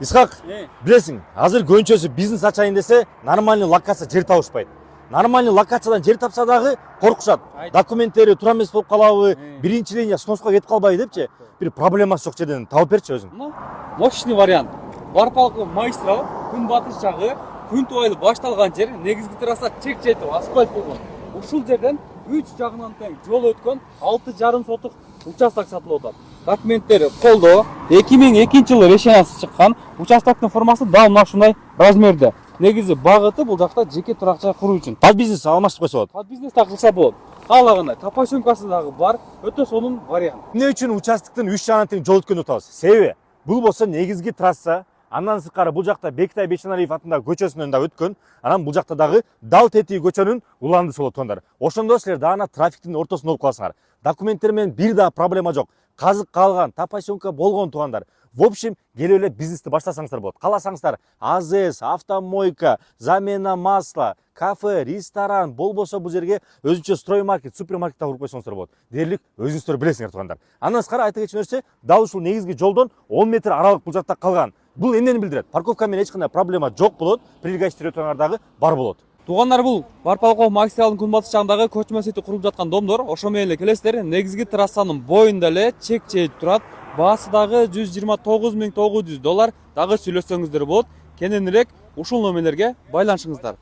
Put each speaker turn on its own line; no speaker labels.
Исхак, білесің, азыр көнчөсү бизнес ачайын десе, нормальный локация жер табышпайт. Нормальный локациядан жер тапса дагы коркушат. Документтери туура эмес болуп калабы, биринчи линия сноска кетип калбайбы депчи. Бир проблемасы жок жерден табып берчи өзүң.
Мощный вариант. Барпалкы магистрал, күн батыш жагы, күн тубайлы башталган жер, негизги трасса чек жетип асфальт болгон. Ушул жерден 3 жагынан тең жол өткөн 6,5 сотук участок сатылып атат. Документтери колдо, 2002 жылы решениясы чыккан. Участоктун формасы дал мына ушундай размерде. Негизи багыты бул жакта жеке турак жай куруу үчүн.
Под бизнес алмаштырып койсо болот.
Под бизнес да кылса болот. Каалагандай тапашөмкасы дагы бар, өтө сонун вариант.
Эмне үчүн участоктун 3 жагынан тең жол өткөнү утабыз? Себеби бул болсо негизги трасса, андан сырткары бул жакта Бектай Бейшеналиев атындагы көчөсүнөн да өткөн, анан бул жакта дагы Дал Тети көчөнүн уландысы болот туугандар. Ошондо силер даана трафиктин ортосунда болуп каласыңар. Документтер менен бир да проблема жок. Казык калган, тапашөнка болгон туугандар. В общем, келип эле бизнести баштасаңыздар болот. Кааласаңыздар АЗС, автомойка, замена масла, кафе, ресторан болбосо бул жерге өзүнчө строймаркет, супермаркет куруп койсоңуздар болот. Дээрлик өзүңүздөр билесиңер туугандар. Андан сырткары айта кетчү нерсе, дал ушул негизги жолдон 10 метр аралык бул жакта калган. Бул эмнени билдирет? Парковка менен эч кандай проблема жок болот, прилегающий территориялар дагы бар болот.
Туугандар, бул Барпалков магистралдын күнбатыш жагындагы көчмө сети курулуп жаткан домдор. Ошо менен эле келесиздер, негизги трассанын боюнда эле чек чейип турат. Баасы дагы $129,900. Дагы сүйлөшсөңүздөр болот. Кененирээк ушул номерлерге байланышыңыздар.